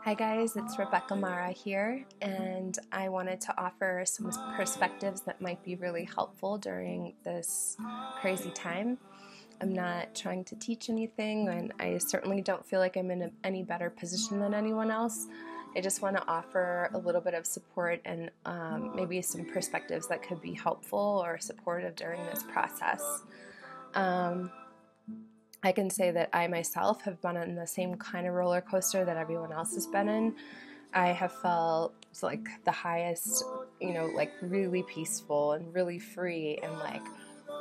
Hi guys, it's Rebecca Mara here, and I wanted to offer some perspectives that might be really helpful during this crazy time. I'm not trying to teach anything, and I certainly don't feel like I'm in any better position than anyone else. I just want to offer a little bit of support and maybe some perspectives that could be helpful or supportive during this process. I can say that I myself have been on the same kind of roller coaster that everyone else has been in. I have felt like the highest, like really peaceful and really free and like,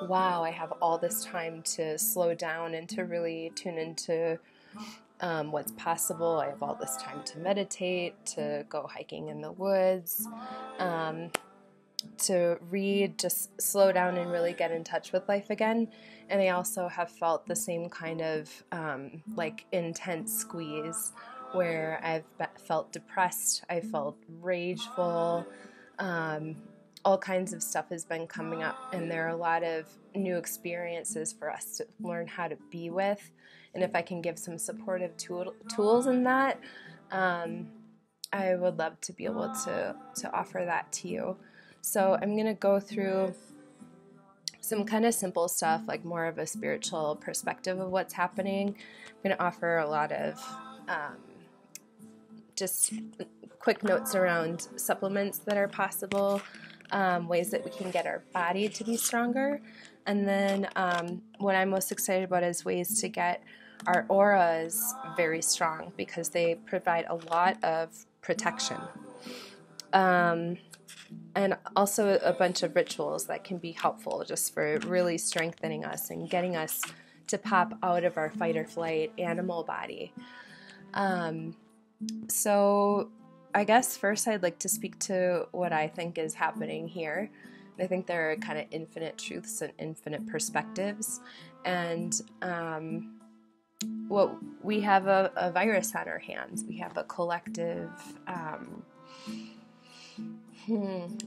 wow, I have all this time to slow down and to really tune into what's possible. I have all this time to meditate, to go hiking in the woods, to read, just slow down and really get in touch with life again. And I also have felt the same kind of like intense squeeze where I've felt depressed, I felt rageful, all kinds of stuff has been coming up, and there are a lot of new experiences for us to learn how to be with. And if I can give some supportive tools in that, I would love to be able to offer that to you. So I'm going to go through some kind of simple stuff, like more of a spiritual perspective of what's happening. I'm going to offer a lot of just quick notes around supplements that are possible, ways that we can get our body to be stronger. And then what I'm most excited about is ways to get our auras very strong, because they provide a lot of protection. And also a bunch of rituals that can be helpful just for really strengthening us and getting us to pop out of our fight or flight animal body. So I guess first I'd like to speak to what I think is happening here. I think there are kind of infinite truths and infinite perspectives. And what we have a virus on our hands. We have a collective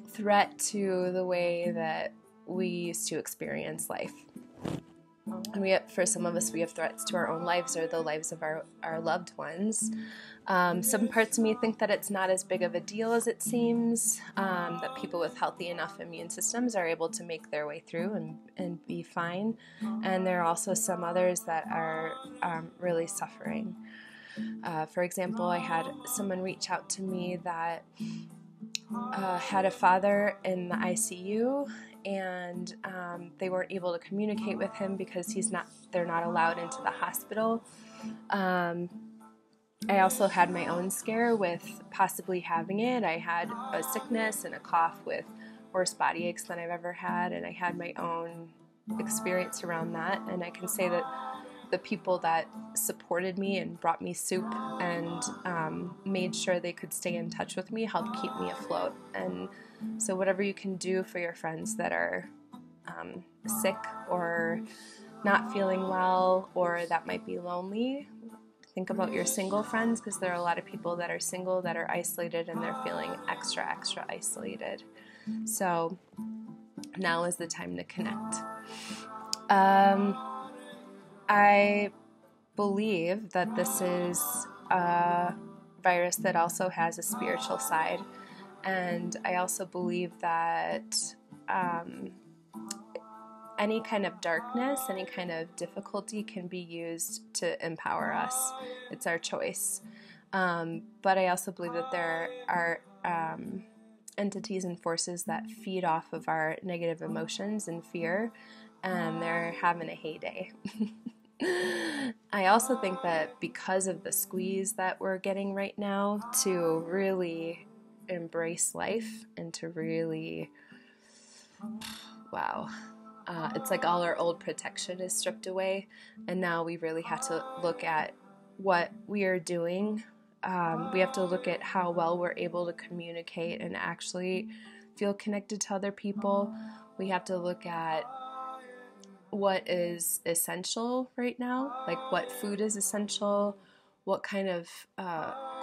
threat to the way that we used to experience life. And for some of us, we have threats to our own lives or the lives of our loved ones. Some parts of me think that it's not as big of a deal as it seems, that people with healthy enough immune systems are able to make their way through and be fine. And there are also some others that are really suffering. For example, I had someone reach out to me that had a father in the ICU, and they weren't able to communicate with him because they're not allowed into the hospital. I also had my own scare with possibly having it. I had a sickness and a cough with worst body aches than I've ever had, and I had my own experience around that. And I can say that the people that supported me and brought me soup and made sure they could stay in touch with me helped keep me afloat. And so whatever you can do for your friends that are sick or not feeling well or that might be lonely, think about your single friends, because there are a lot of people that are single that are isolated and they're feeling extra isolated. So now is the time to connect. I believe that this is a virus that also has a spiritual side, and I also believe that any kind of darkness, any kind of difficulty can be used to empower us. It's our choice. But I also believe that there are entities and forces that feed off of our negative emotions and fear, and they're having a heyday. I also think that because of the squeeze that we're getting right now, to really embrace life and to really, wow, it's like all our old protection is stripped away, and now we really have to look at what we are doing. We have to look at how well we're able to communicate and actually feel connected to other people. We have to look at what is essential right now, like what food is essential, what kind of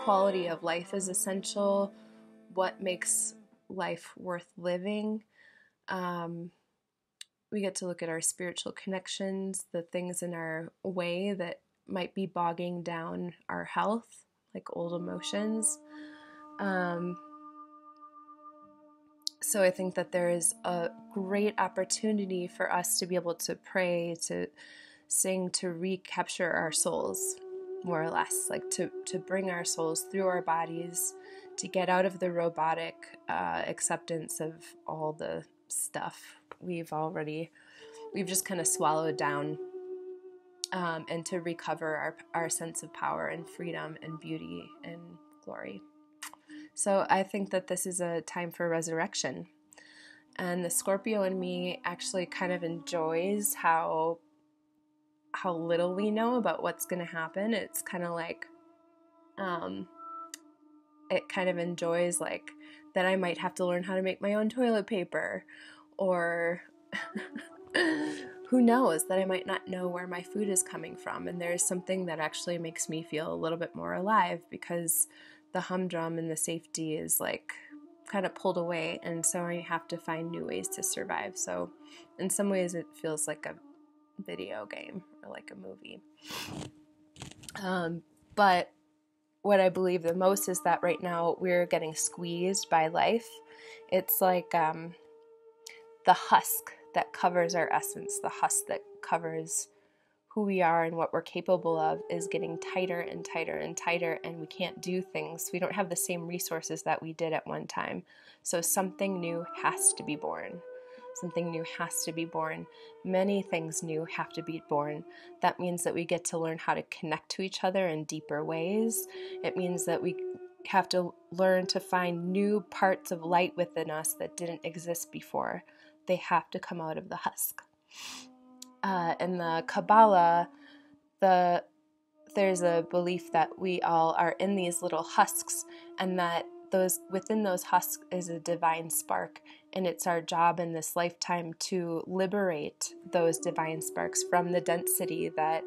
quality of life is essential, what makes life worth living. We get to look at our spiritual connections, the things in our way that might be bogging down our health, like old emotions. So I think that there is a great opportunity for us to be able to pray, to sing, to recapture our souls, more or less, like to bring our souls through our bodies, to get out of the robotic acceptance of all the stuff we've just kind of swallowed down, and to recover our sense of power and freedom and beauty and glory. So I think that this is a time for resurrection. And the Scorpio in me actually kind of enjoys how little we know about what's going to happen. It's kind of like, it kind of enjoys like that I might have to learn how to make my own toilet paper, or who knows, that I might not know where my food is coming from. And there's something that actually makes me feel a little bit more alive, because the humdrum and the safety is like kind of pulled away, and so I have to find new ways to survive. So in some ways it feels like a video game or like a movie. But what I believe the most is that right now we're getting squeezed by life. It's like the husk that covers our essence, the husk that covers who we are and what we're capable of, is getting tighter and tighter and tighter, and we can't do things. We don't have the same resources that we did at one time. So something new has to be born. Something new has to be born. Many things new have to be born. That means that we get to learn how to connect to each other in deeper ways. It means that we have to learn to find new parts of light within us that didn't exist before. They have to come out of the husk. In the Kabbalah, there's a belief that we all are in these little husks, and that within those husks is a divine spark, and it's our job in this lifetime to liberate those divine sparks from the density that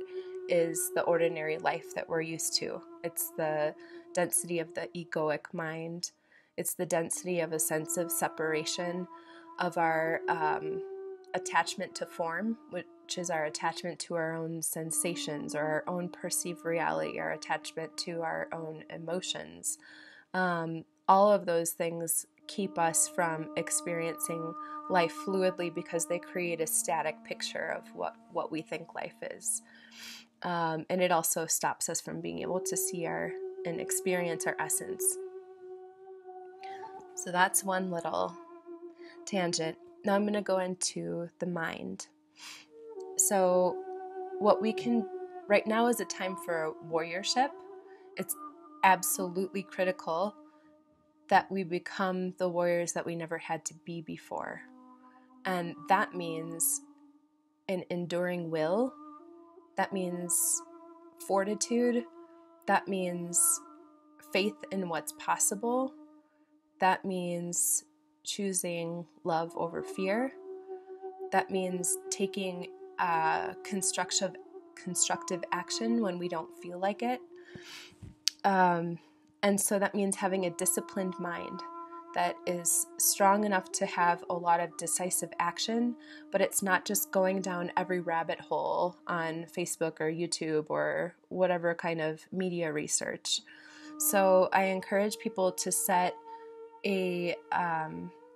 is the ordinary life that we're used to. It's the density of the egoic mind. It's the density of a sense of separation, of our attachment to form, which is our attachment to our own sensations or our own perceived reality, our attachment to our own emotions. All of those things keep us from experiencing life fluidly, because they create a static picture of what we think life is. And it also stops us from being able to see and experience our essence. So that's one little tangent. Now I'm going to go into the mind. So what we can, right now is a time for warriorship. It's absolutely critical that we become the warriors that we never had to be before. And that means an enduring will. That means fortitude. That means faith in what's possible. That means choosing love over fear. That means taking constructive action when we don't feel like it. And so that means having a disciplined mind that is strong enough to have a lot of decisive action, but it's not just going down every rabbit hole on Facebook or YouTube or whatever kind of media research. So I encourage people to set a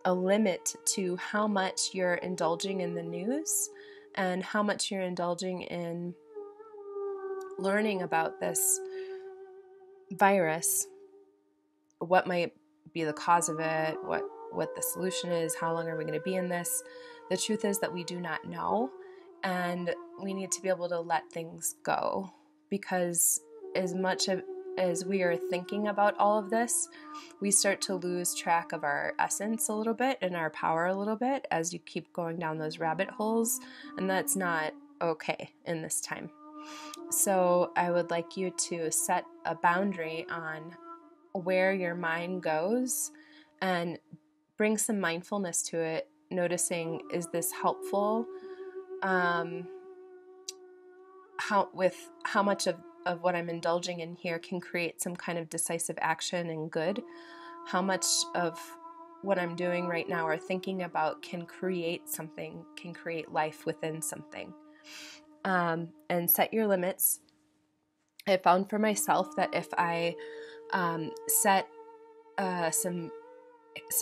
limit to how much you're indulging in the news and how much you're indulging in learning about this virus, what might be the cause of it, what the solution is, how long are we going to be in this. The truth is that we do not know, and we need to be able to let things go, because as much as we are thinking about all of this, we start to lose track of our essence a little bit and our power a little bit as you keep going down those rabbit holes, and that's not okay in this time. So I would like you to set a boundary on where your mind goes and bring some mindfulness to it, noticing, is this helpful? How much of what I'm indulging in here can create some kind of decisive action and good? How much of what I'm doing right now or thinking about can create something, can create life within something? And set your limits. I found for myself that if I set some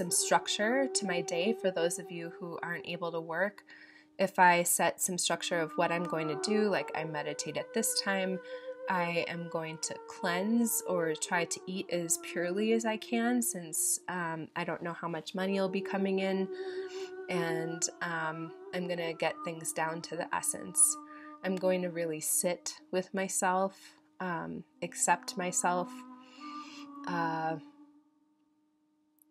structure to my day, for those of you who aren't able to work, if I set some structure of what I'm going to do, like I meditate at this time, I am going to cleanse or try to eat as purely as I can, since I don't know how much money will be coming in, and I'm going to get things down to the essence. I'm going to really sit with myself, accept myself,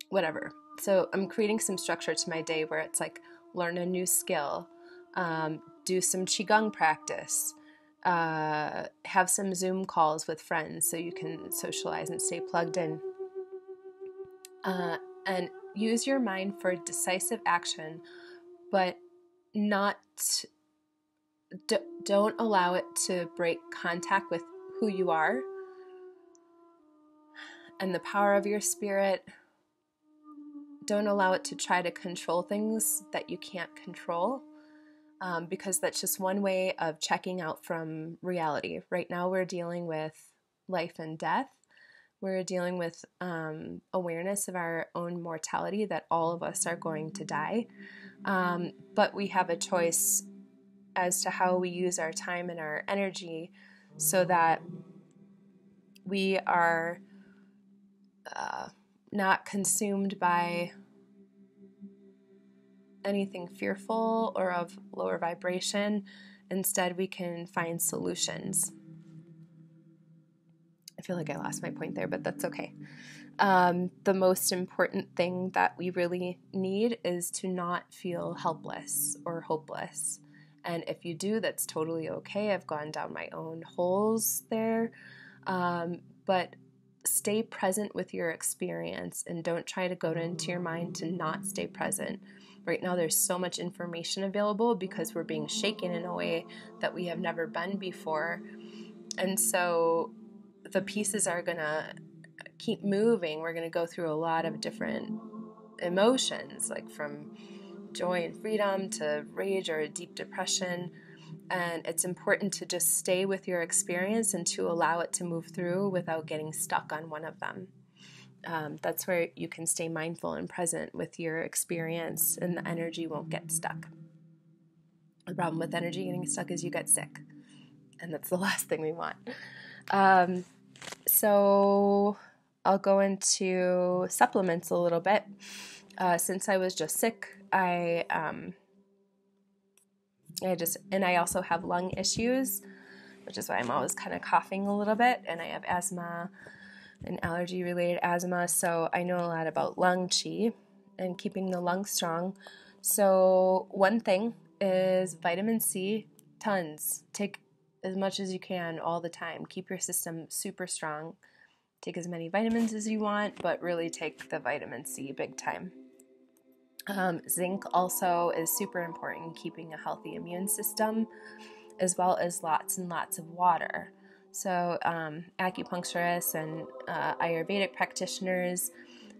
whatever. So I'm creating some structure to my day where it's like learn a new skill, do some qigong practice, have some Zoom calls with friends so you can socialize and stay plugged in, and use your mind for decisive action, but don't allow it to break contact with who you are and the power of your spirit. Don't allow it to try to control things that you can't control, because that's just one way of checking out from reality. Right now we're dealing with life and death. We're dealing with awareness of our own mortality, that all of us are going to die. But we have a choice as to how we use our time and our energy so that we are not consumed by anything fearful or of lower vibration. Instead, we can find solutions. I feel like I lost my point there, but that's okay. The most important thing that we really need is to not feel helpless or hopeless. And if you do, that's totally okay. I've gone down my own holes there. But stay present with your experience and don't try to go into your mind to not stay present. Right now, there's so much information available because we're being shaken in a way that we have never been before. And so the pieces are going to keep moving. We're going to go through a lot of different emotions, like from joy and freedom to rage or a deep depression. And it's important to just stay with your experience and to allow it to move through without getting stuck on one of them. That's where you can stay mindful and present with your experience, and the energy won't get stuck. The problem with energy getting stuck is you get sick, and that's the last thing we want. So I'll go into supplements a little bit. Since I was just sick, I also have lung issues, which is why I'm always kind of coughing a little bit, and I have asthma and allergy-related asthma, so I know a lot about lung qi and keeping the lungs strong. So one thing is vitamin C, tons. Take as much as you can all the time. Keep your system super strong. Take as many vitamins as you want, but really take the vitamin C big time. Zinc also is super important in keeping a healthy immune system, as well as lots and lots of water. So acupuncturists and Ayurvedic practitioners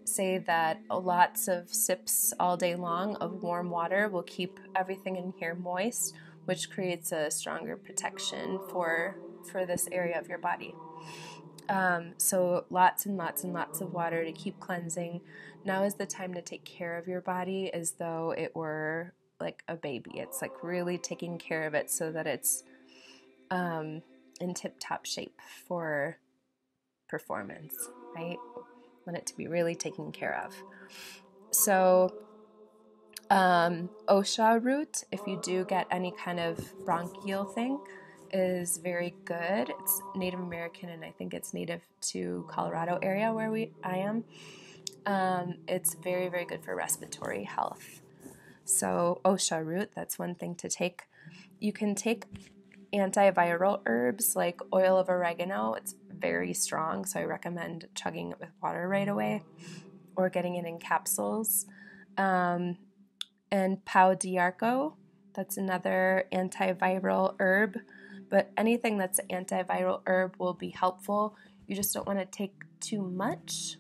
say that lots of sips all day long of warm water will keep everything in here moist, which creates a stronger protection for this area of your body. So lots and lots and lots of water to keep cleansing. Now is the time to take care of your body as though it were like a baby. It's like really taking care of it so that it's in tip-top shape for performance, right? Want it to be really taken care of. So Osha root, if you do get any kind of bronchial thing, is very good. It's Native American, and I think it's native to Colorado area where I am. It's very, very good for respiratory health. So Osha root, that's one thing to take. You can take antiviral herbs like oil of oregano. It's very strong, so I recommend chugging it with water right away or getting it in capsules. And pau d'arco, that's another antiviral herb. But anything that's an antiviral herb will be helpful. You just don't want to take too much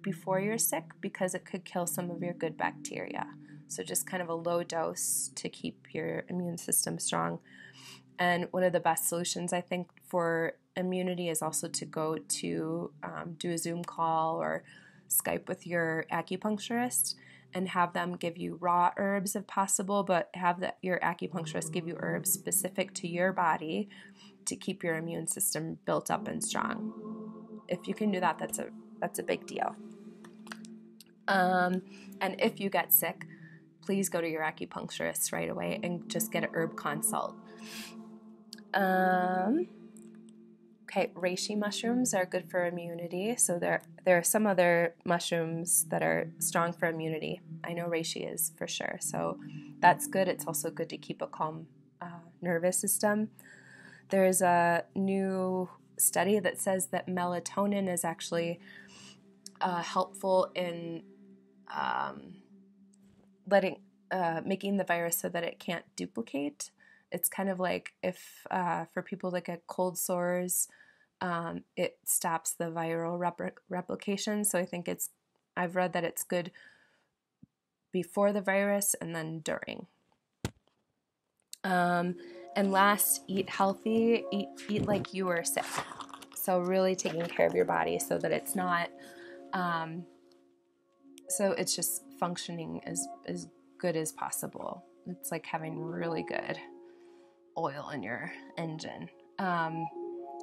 before you're sick because it could kill some of your good bacteria. So just kind of a low dose to keep your immune system strong. And one of the best solutions, I think, for immunity is also to go to do a Zoom call or Skype with your acupuncturist and have them give you raw herbs if possible, but have your acupuncturist give you herbs specific to your body to keep your immune system built up and strong. If you can do that, that's a big deal. And if you get sick, please go to your acupuncturist right away and just get an herb consult. Okay, reishi mushrooms are good for immunity. So there are some other mushrooms that are strong for immunity. I know reishi is for sure. So that's good. It's also good to keep a calm nervous system. There's a new study that says that melatonin is actually helpful in making the virus so that it can't duplicate. It's kind of like if for people that get cold sores, it stops the viral replication. So I think I've read that it's good before the virus and then during. And last, eat healthy, eat like you were sick. So really taking care of your body so that it's not, so it's just functioning as good as possible. It's like having really good oil in your engine.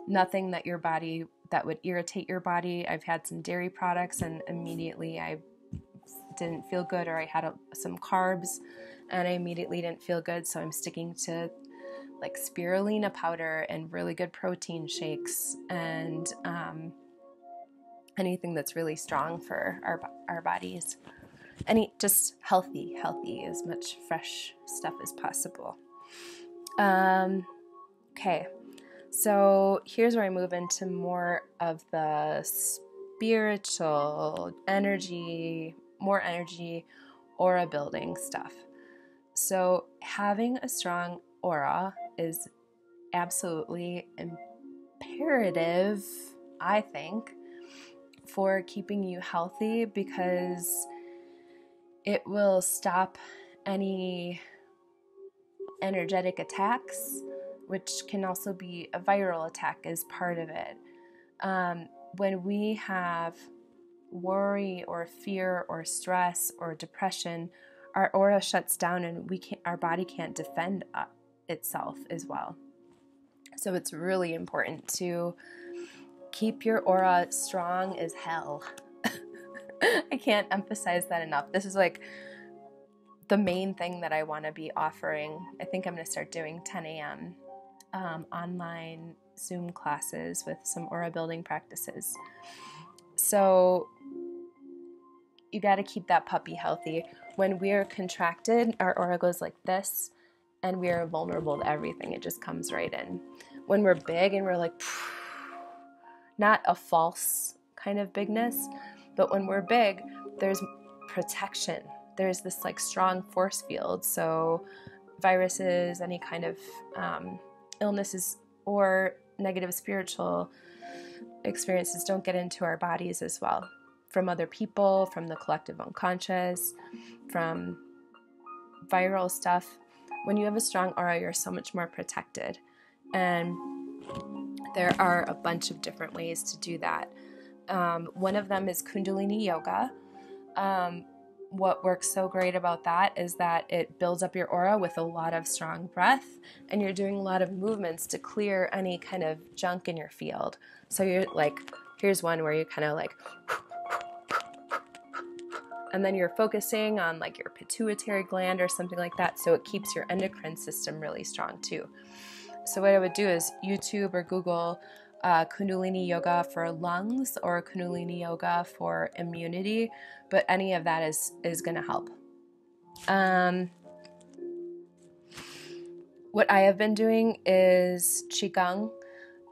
Nothing that would irritate your body. I've had some dairy products and immediately I didn't feel good, or I had some carbs and I immediately didn't feel good. So I'm sticking to like spirulina powder and really good protein shakes and anything that's really strong for our bodies. And eat just healthy, as much fresh stuff as possible. Okay, so here's where I move into more of the spiritual energy, more energy, aura building stuff. So having a strong aura is absolutely imperative, I think, for keeping you healthy, because it will stop any energetic attacks, which can also be a viral attack as part of it. When we have worry or fear or stress or depression, our aura shuts down and our body can't defend itself as well. So it's really important to keep your aura strong as hell. I can't emphasize that enough. This is like the main thing that I want to be offering. I think I'm going to start doing 10 a.m. Online Zoom classes with some aura building practices. So you got to keep that puppy healthy. When we're contracted, our aura goes like this, and we are vulnerable to everything. It just comes right in. When we're big and we're like, not a false kind of bigness, but when we're big, there's protection. There's this like strong force field. So viruses, any kind of illnesses or negative spiritual experiences don't get into our bodies as well. From other people, from the collective unconscious, from viral stuff. When you have a strong aura, you're so much more protected. And there are a bunch of different ways to do that. One of them is kundalini yoga. What works so great about that is that it builds up your aura with a lot of strong breath, and you're doing a lot of movements to clear any kind of junk in your field. So you're like, here's one where you kind of like, and then you're focusing on like your pituitary gland or something like that. So it keeps your endocrine system really strong too. So what I would do is YouTube or Google kundalini yoga for lungs or kundalini yoga for immunity, but any of that is going to help. What I have been doing is qigong,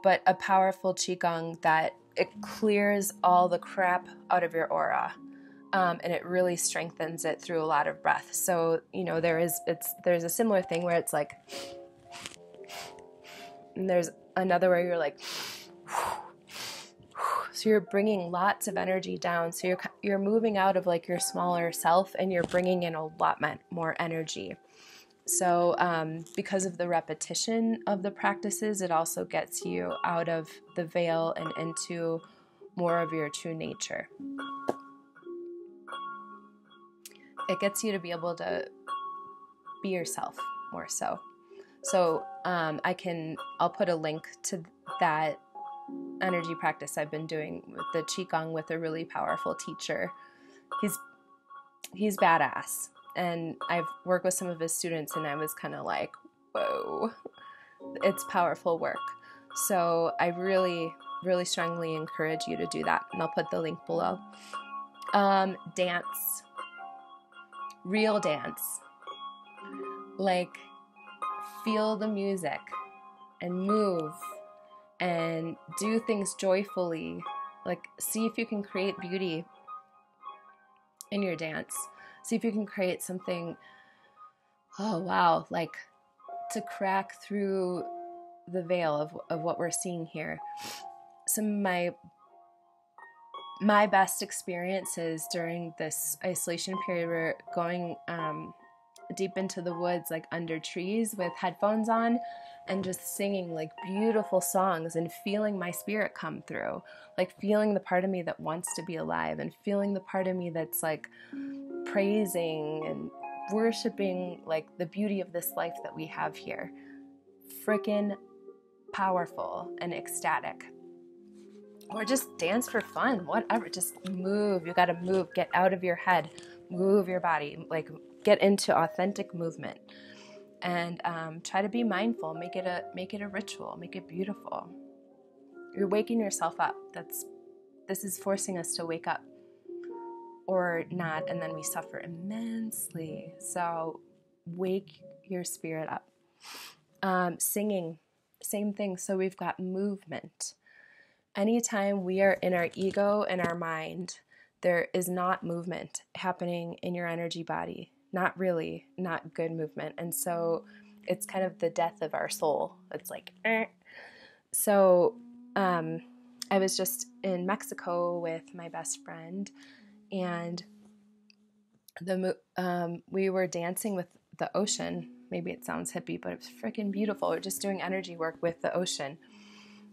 but a powerful qigong that it clears all the crap out of your aura, and it really strengthens it through a lot of breath. So, you know, there's a similar thing where it's like, and there's another where you're like, so you're bringing lots of energy down. So you're moving out of like your smaller self, and you're bringing in a lot more energy. So because of the repetition of the practices, it also gets you out of the veil and into more of your true nature. It gets you to be able to be yourself more so. So I'll put a link to that energy practice I've been doing with the qigong with a really powerful teacher. He's badass. And I've worked with some of his students and I was kind of like, whoa, it's powerful work. So I really, really strongly encourage you to do that. And I'll put the link below. Dance. Real dance. Like, feel the music and move and do things joyfully. Like, see if you can create beauty in your dance. See if you can create something, oh wow, like to crack through the veil of what we're seeing here. Some of my best experiences during this isolation period were going deep into the woods, like under trees with headphones on, and just singing like beautiful songs and feeling my spirit come through, like feeling the part of me that wants to be alive and feeling the part of me that's like praising and worshiping like the beauty of this life that we have here. Freaking powerful and ecstatic. Or just dance for fun, whatever. Just move. You got to move. Get out of your head. Move your body. Like, get into authentic movement. And try to be mindful. Make it a ritual. Make it beautiful. You're waking yourself up. This is forcing us to wake up. Or not, and then we suffer immensely. So wake your spirit up. Singing, same thing. So we've got movement. Anytime we are in our ego and our mind, there is not movement happening in your energy body. Not really, not good movement. And so it's kind of the death of our soul. It's like, eh. So I was just in Mexico with my best friend, and we were dancing with the ocean. Maybe it sounds hippie, but it was freaking beautiful. We're just doing energy work with the ocean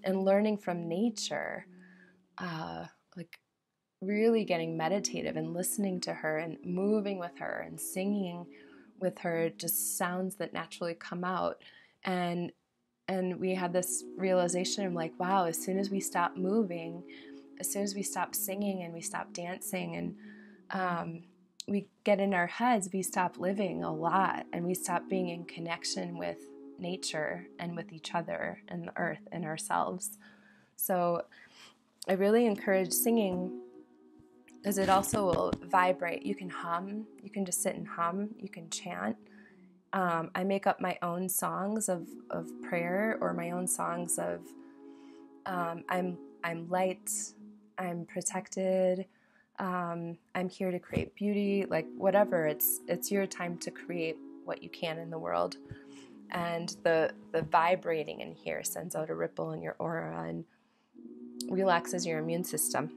and learning from nature, like really getting meditative and listening to her and moving with her and singing with her, just sounds that naturally come out. And we had this realization of like, wow, as soon as we stop moving, as soon as we stop singing and we stop dancing and we get in our heads, we stop living a lot and we stop being in connection with nature and with each other and the earth and ourselves. So I really encourage singing because it also will vibrate. You can hum, you can just sit and hum, you can chant. I make up my own songs of prayer or my own songs of I'm light, I'm protected, I'm here to create beauty, like whatever. It's your time to create what you can in the world. And the vibrating in here sends out a ripple in your aura and relaxes your immune system.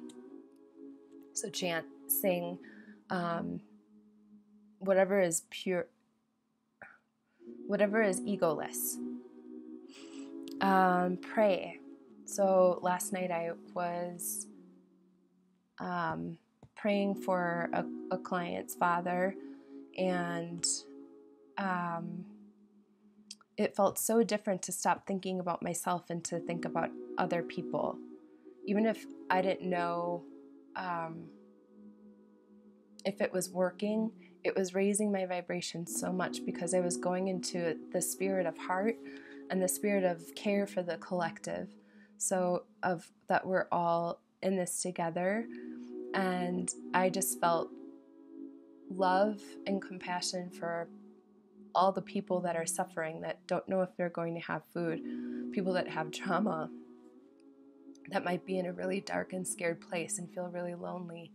So chant, sing, whatever is pure, whatever is egoless. Pray. So last night I was praying for a client's father, and it felt so different to stop thinking about myself and to think about other people. Even if I didn't know if it was working, it was raising my vibration so much because I was going into the spirit of heart and the spirit of care for the collective. So of that we're all in this together. And I just felt love and compassion for all the people that are suffering, that don't know if they're going to have food, people that have trauma, that might be in a really dark and scared place and feel really lonely.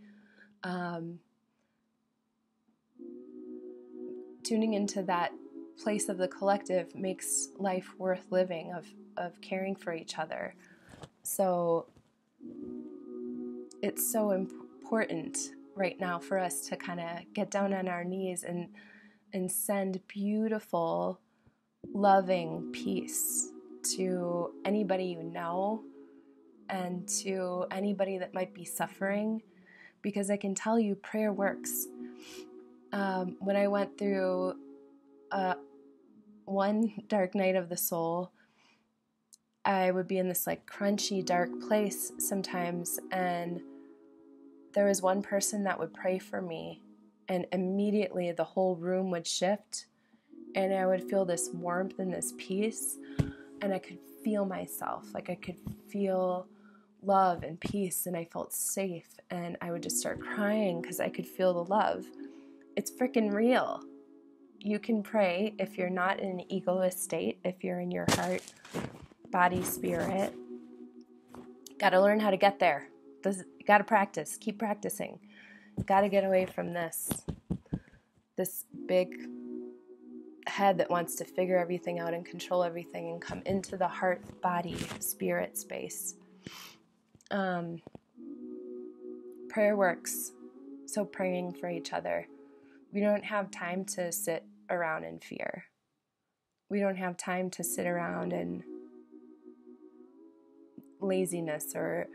Tuning into that place of the collective makes life worth living, of caring for each other. So it's so important right now for us to kind of get down on our knees and and send beautiful, loving peace to anybody you know and to anybody that might be suffering, because I can tell you prayer works. When I went through one dark night of the soul, I would be in this like crunchy, dark place sometimes, and there was one person that would pray for me, and immediately the whole room would shift, and I would feel this warmth and this peace, and I could feel myself, like I could feel love and peace, and I felt safe, and I would just start crying because I could feel the love. It's freaking real. You can pray if you're not in an egoist state, if you're in your heart, body, spirit. Got to learn how to get there. Got to practice. Keep practicing. Got to get away from this big head that wants to figure everything out and control everything, and come into the heart, body, spirit space. Prayer works. So praying for each other. We don't have time to sit around in fear. We don't have time to sit around in laziness or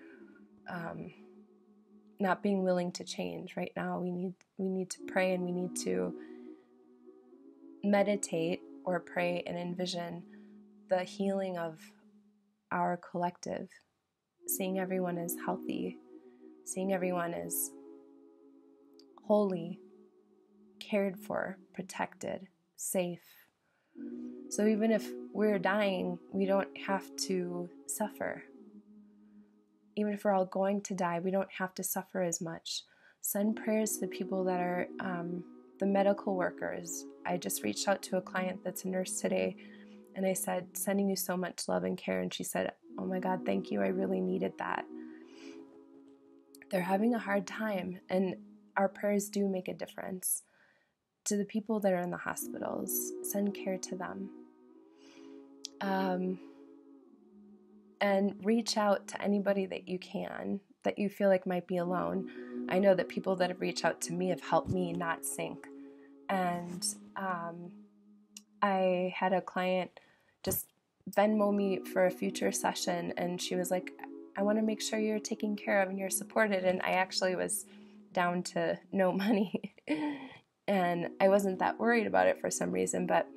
not being willing to change. Right now, we need to pray, and we need to meditate or pray and envision the healing of our collective, seeing everyone as healthy, seeing everyone as holy, cared for, protected, safe. So even if we're dying, we don't have to suffer. Even if we're all going to die, we don't have to suffer as much. Send prayers to the people that are the medical workers. I just reached out to a client that's a nurse today, and I said, sending you so much love and care. And she said, oh my God, thank you. I really needed that. They're having a hard time, and our prayers do make a difference. To the people that are in the hospitals, send care to them. And reach out to anybody that you can, that you feel like might be alone. I know that people that have reached out to me have helped me not sink. And I had a client just Venmo me for a future session, and she was like, I want to make sure you're taken care of and you're supported. And I actually was down to no money. And I wasn't that worried about it for some reason, but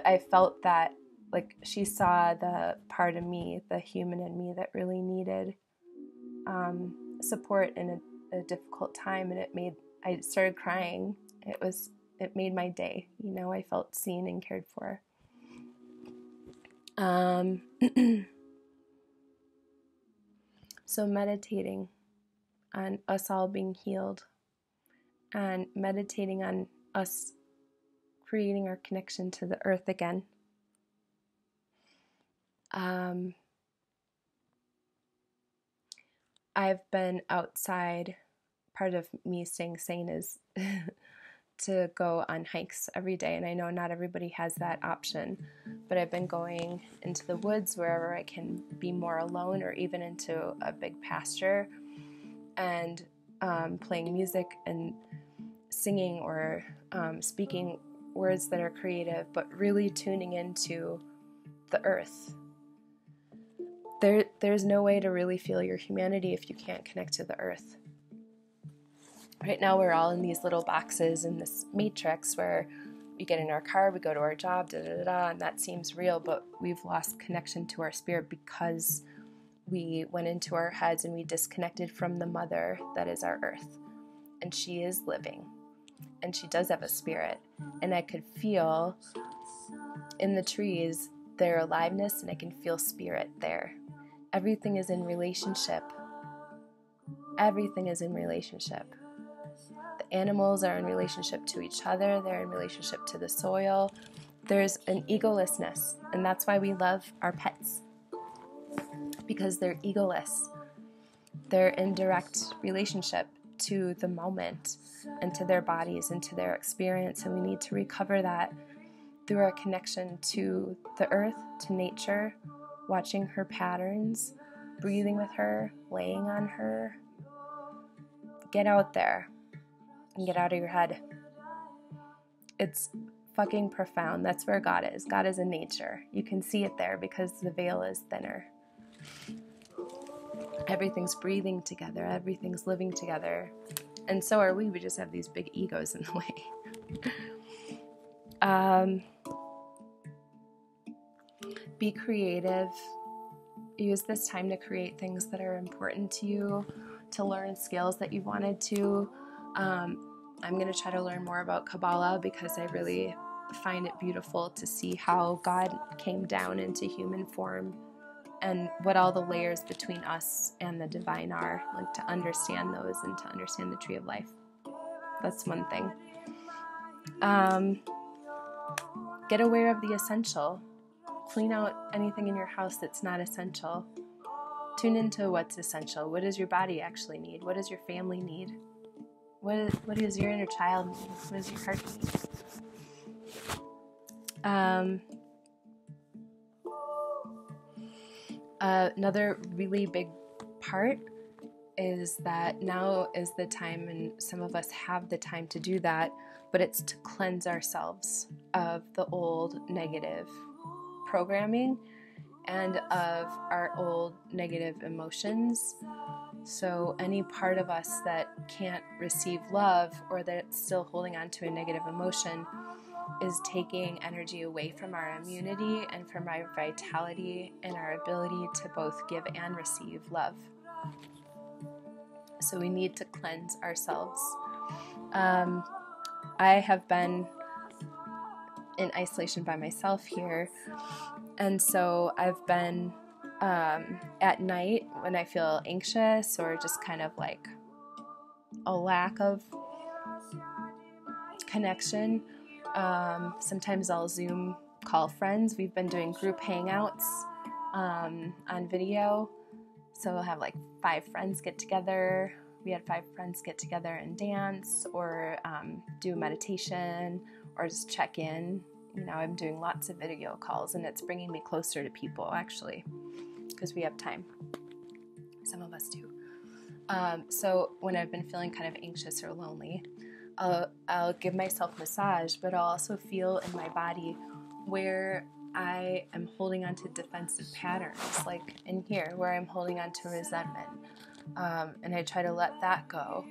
I felt that like she saw the part of me, the human in me that really needed support in a difficult time, and I started crying. It made my day. I felt seen and cared for. So meditating on us all being healed, and meditating on us creating our connection to the earth again. I've been outside. Part of me staying sane is to go on hikes every day, and I know not everybody has that option, but I've been going into the woods wherever I can be more alone, or even into a big pasture, and playing music and singing or speaking words that are creative, but really tuning into the earth. There's no way to really feel your humanity if you can't connect to the earth. Right now we're all in these little boxes in this matrix where we get in our car, we go to our job, and that seems real, but we've lost connection to our spirit because we went into our heads and we disconnected from the mother that is our earth. And she is living, and she does have a spirit, and I could feel in the trees their aliveness, and I can feel spirit there. Everything is in relationship. Everything is in relationship. The animals are in relationship to each other. They're in relationship to the soil. There's an egolessness, and that's why we love our pets, because they're egoless. They're in direct relationship to the moment and to their bodies and to their experience, and we need to recover that through our connection to the earth, to nature, watching her patterns, breathing with her, laying on her. Get out there and get out of your head. It's fucking profound. That's where God is. God is in nature. You can see it there because the veil is thinner. Everything's breathing together. Everything's living together. And so are we. We just have these big egos in the way. Be creative. Use this time to create things that are important to you, to learn skills that you've wanted to. I'm going to try to learn more about Kabbalah because I really find it beautiful to see how God came down into human form and what all the layers between us and the divine are, like to understand those and to understand the tree of life. That's one thing. Get aware of the essential. Clean out anything in your house that's not essential. Tune into what's essential. What does your body actually need? What does your family need? What does your inner child need? What does your heart need? Another really big part is that now is the time, and some of us have the time to do that, but it's to cleanse ourselves of the old negative programming and of our old negative emotions. So any part of us that can't receive love or that's still holding on to a negative emotion is taking energy away from our immunity and from our vitality and our ability to both give and receive love. So we need to cleanse ourselves. I have been in isolation by myself here, and so I've been at night when I feel anxious or just kind of like a lack of connection. Sometimes I'll Zoom call friends. We've been doing group hangouts on video. So we'll have like 5 friends get together. We had 5 friends get together and dance or do a meditation or just check in. You know, I'm doing lots of video calls and it's bringing me closer to people actually because we have time. Some of us do. So when I've been feeling kind of anxious or lonely, I'll give myself massage, but I'll also feel in my body where I am holding on to defensive patterns, like in here, where I'm holding on to resentment. And I try to let that go.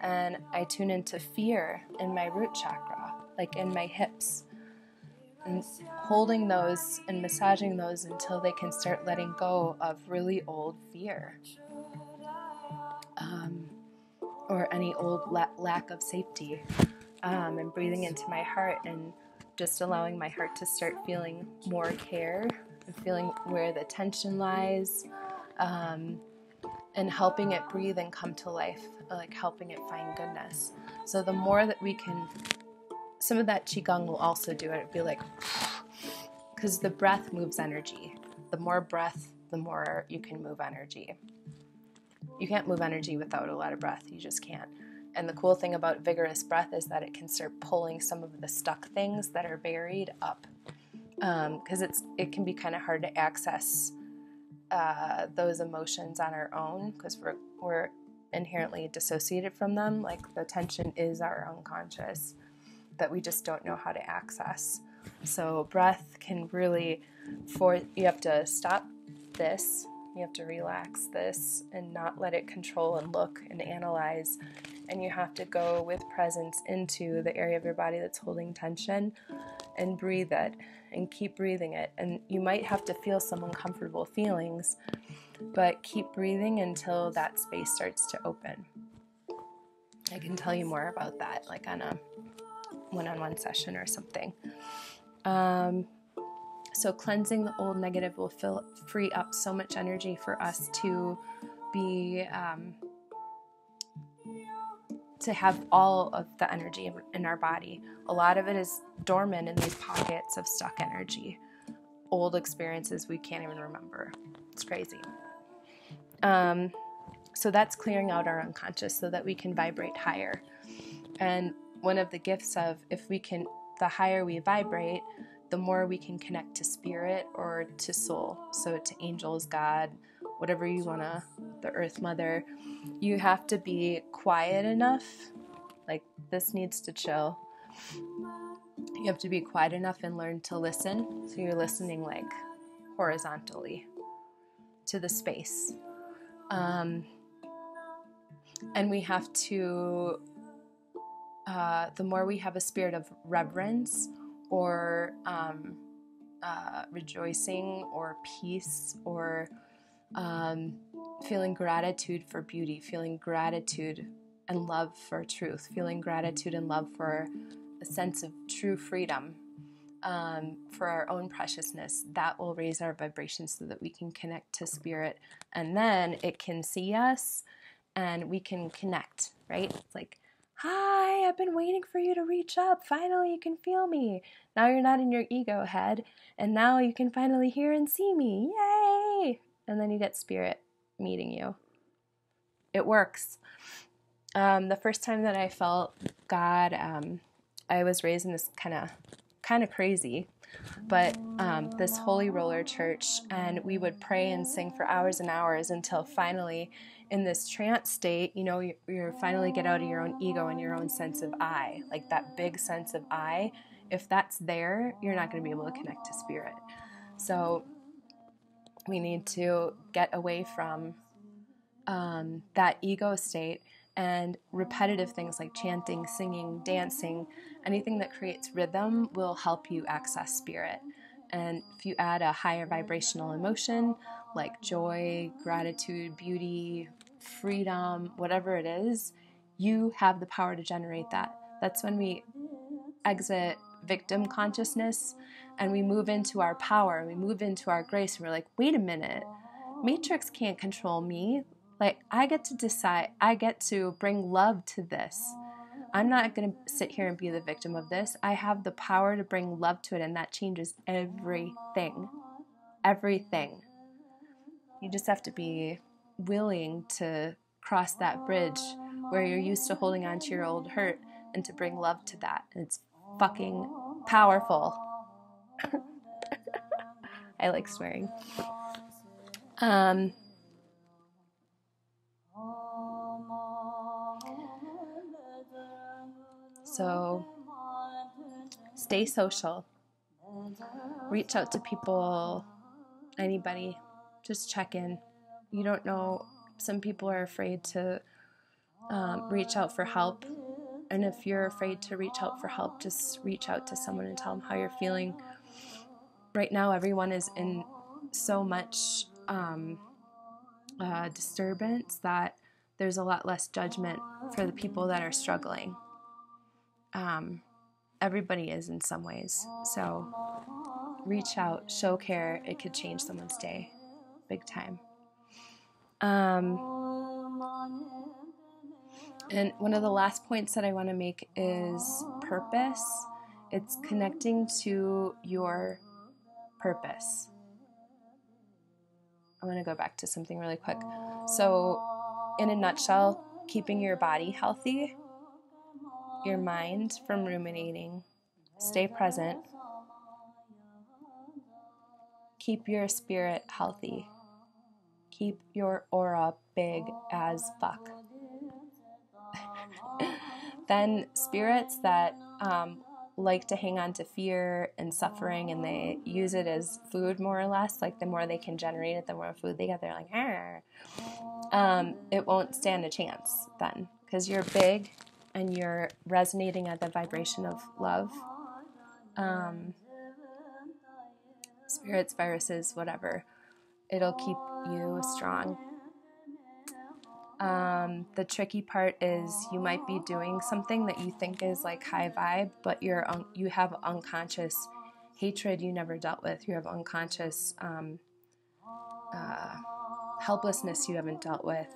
And I tune into fear in my root chakra, like in my hips, and holding those and massaging those until they can start letting go of really old fear. Or any old lack of safety, and breathing into my heart and just allowing my heart to start feeling more care and feeling where the tension lies, and helping it breathe and come to life, like helping it find goodness. So the more that we can, some of that qigong will also do it. It'd be like, because the breath moves energy. The more breath, the more you can move energy. You can't move energy without a lot of breath. You just can't. And the cool thing about vigorous breath is that it can start pulling some of the stuck things that are buried up. Because it can be kind of hard to access those emotions on our own because we're inherently dissociated from them. Like the tension is our unconscious that we just don't know how to access. So breath can really, you have to stop this. You have to relax this and not let it control and look and analyze. And you have to go with presence into the area of your body that's holding tension and breathe it and keep breathing it. And you might have to feel some uncomfortable feelings, but keep breathing until that space starts to open. I can tell you more about that, like on a one-on-one session or something. So cleansing the old negative will free up so much energy for us to be, to have all of the energy in our body. A lot of it is dormant in these pockets of stuck energy. Old experiences we can't even remember. It's crazy. So that's clearing out our unconscious so that we can vibrate higher. And one of the gifts of, the higher we vibrate, the more we can connect to spirit or to soul. So to angels, God, whatever you want to, the Earth Mother. You have to be quiet enough, like this needs to chill, You have to be quiet enough and learn to listen. So you're listening like horizontally to the space. And we have to, the more we have a spirit of reverence or rejoicing or peace or feeling gratitude for beauty, feeling gratitude and love for truth, feeling gratitude and love for a sense of true freedom, for our own preciousness, that will raise our vibration so that we can connect to spirit, and then it can see us and we can connect, right? It's like, hi, I've been waiting for you to reach up. Finally, you can feel me. Now you're not in your ego head, and now you can finally hear and see me. Yay! And then you get spirit meeting you. It works. The first time that I felt God, I was raised in this kind of crazy, but this holy roller church, and we would pray and sing for hours and hours until finally, in this trance state, you know, you finally get out of your own ego and your own sense of I, like that big sense of I. If that's there, you're not going to be able to connect to spirit. So we need to get away from that ego state, and repetitive things like chanting, singing, dancing, anything that creates rhythm will help you access spirit. And if you add a higher vibrational emotion like joy, gratitude, beauty, freedom, whatever it is, you have the power to generate that. That's when we exit victim consciousness and we move into our power, we move into our grace, and we're like, wait a minute, Matrix can't control me. Like, I get to decide, I get to bring love to this. I'm not going to sit here and be the victim of this. I have the power to bring love to it, and that changes everything. Everything. You just have to be willing to cross that bridge where you're used to holding on to your old hurt and to bring love to that. And it's fucking powerful. I like swearing. So stay social. Reach out to people, anybody. Just check in. You don't know. Some people are afraid to reach out for help. And if you're afraid to reach out for help, just reach out to someone and tell them how you're feeling. Right now, everyone is in so much disturbance that there's a lot less judgment for the people that are struggling. Everybody is in some ways. So reach out, show care. It could change someone's day big time. And one of the last points that I want to make is purpose. It's connecting to your purpose. I want to go back to something really quick. So, in a nutshell, keeping your body healthy, your mind from ruminating, stay present, keep your spirit healthy, keep your aura big as fuck. Then spirits that like to hang on to fear and suffering, and they use it as food more or less, like the more they can generate it, the more food they get, they're like, it won't stand a chance then, because you're big and you're resonating at the vibration of love. Spirits, viruses, whatever, it'll keep you strong. The tricky part is you might be doing something that you think is like high vibe, but you have unconscious hatred you never dealt with. You have unconscious helplessness you haven't dealt with,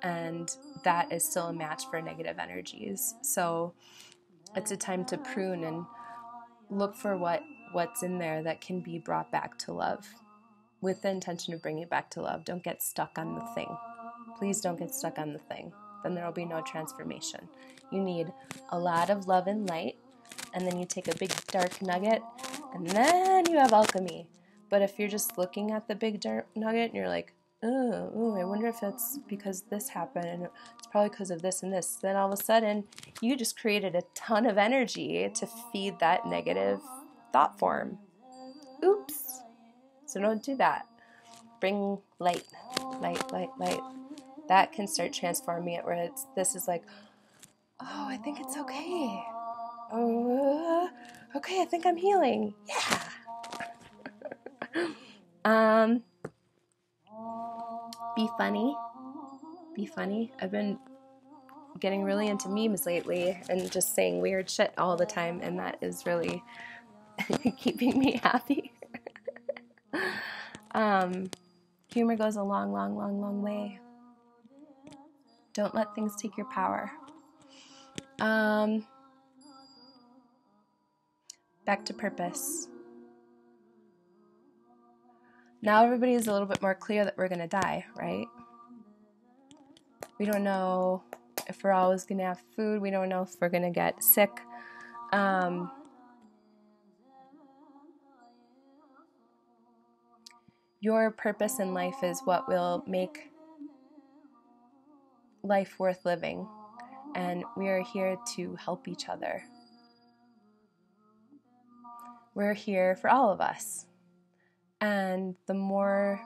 and that is still a match for negative energies. So it's a time to prune and look for what's in there that can be brought back to love, with the intention of bringing it back to love. Don't get stuck on the thing. Please don't get stuck on the thing. Then there will be no transformation. You need a lot of love and light, and then you take a big dark nugget, and then you have alchemy. But if you're just looking at the big dark nugget and you're like, oh, I wonder if it's because this happened, and it's probably because of this and this. Then all of a sudden, you just created a ton of energy to feed that negative thought form. Oops. So don't do that. Bring light, light, light, light. That can start transforming it where this is like, oh, I think it's okay. Oh, okay, I think I'm healing. Yeah. Be funny. Be funny. I've been getting really into memes lately and just saying weird shit all the time, and that is really keeping me happy. Humor goes a long, long, long, long way. Don't let things take your power. Back to purpose. Now everybody is a little bit more clear that we're going to die, right? We don't know if we're always going to have food. We don't know if we're going to get sick. Your purpose in life is what will make life worth living. And we are here to help each other. We're here for all of us. And the more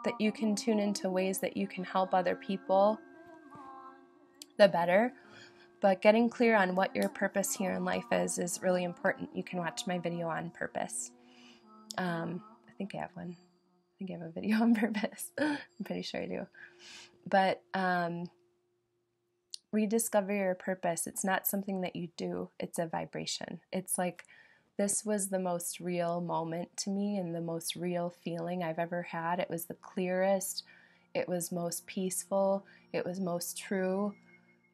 that you can tune into ways that you can help other people, the better. But getting clear on what your purpose here in life is really important. You can watch my video on purpose. I think I have one. I think I have a video on purpose. I'm pretty sure I do. But rediscover your purpose. It's not something that you do. It's a vibration. It's like, this was the most real moment to me and the most real feeling I've ever had. It was the clearest. It was most peaceful. It was most true.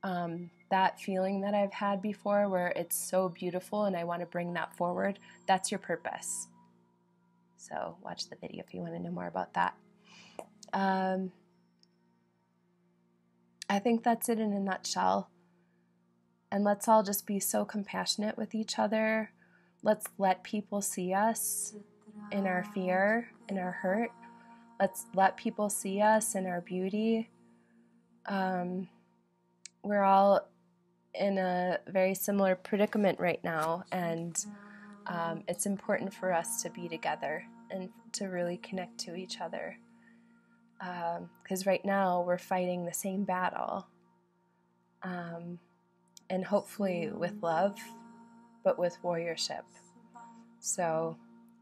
That feeling that I've had before where it's so beautiful and I want to bring that forward, that's your purpose. So watch the video if you want to know more about that. I think that's it in a nutshell. And let's all just be so compassionate with each other. Let's let people see us in our fear, in our hurt. Let's let people see us in our beauty. We're all in a very similar predicament right now, and it's important for us to be together and to really connect to each other. Because right now we're fighting the same battle. And hopefully with love, but with warriorship. So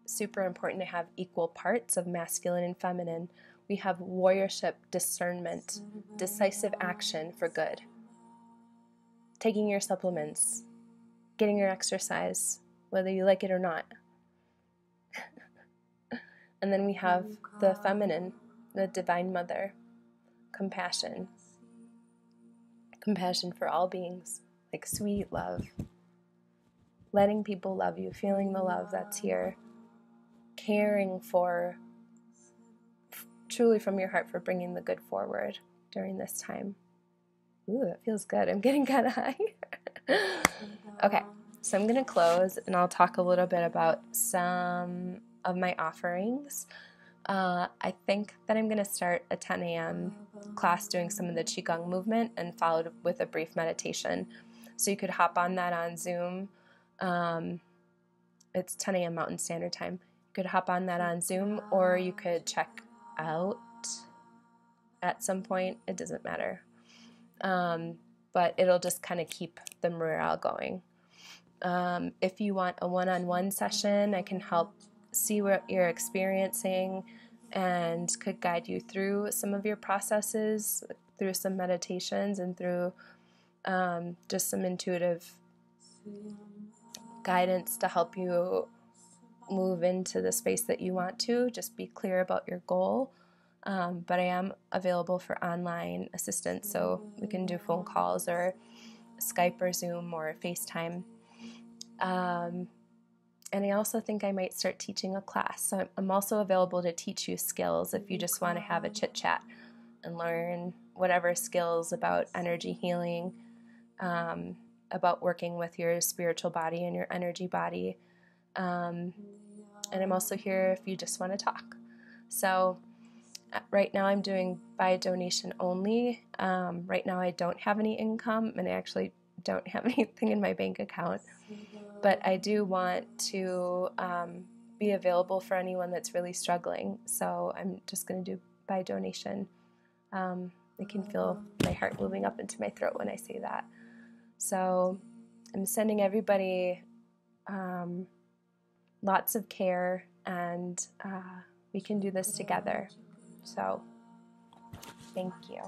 super important to have equal parts of masculine and feminine. We have warriorship, discernment, decisive action for good. Taking your supplements, getting your exercise, whether you like it or not. And then we have the feminine, the divine mother, compassion. Compassion for all beings, like sweet love. Letting people love you, feeling the love that's here. Caring for, truly from your heart, for bringing the good forward during this time. Ooh, that feels good. I'm getting kind of high. Okay, so I'm going to close and I'll talk a little bit about some of my offerings. I think that I'm going to start a 10 a.m. class doing some of the qigong movement and followed with a brief meditation. So you could hop on that on Zoom. It's 10 a.m. Mountain Standard Time. You could hop on that on Zoom, or you could check out at some point. It doesn't matter. But it'll just kind of keep the morale going. If you want a one-on-one session, I can help see what you're experiencing and could guide you through some of your processes, through some meditations and through just some intuitive guidance to help you move into the space that you want to. Just be clear about your goal. But I am available for online assistance, so we can do phone calls or Skype or Zoom or FaceTime. And I also think I might start teaching a class. So I'm also available to teach you skills if you just want to have a chit-chat and learn whatever skills about energy healing, about working with your spiritual body and your energy body. And I'm also here if you just want to talk. So right now I'm doing by donation only. Right now I don't have any income, and I actually don't have anything in my bank account. But I do want to be available for anyone that's really struggling. So I'm just going to do by donation. I can feel my heart moving up into my throat when I say that. So I'm sending everybody lots of care, and we can do this together. So thank you.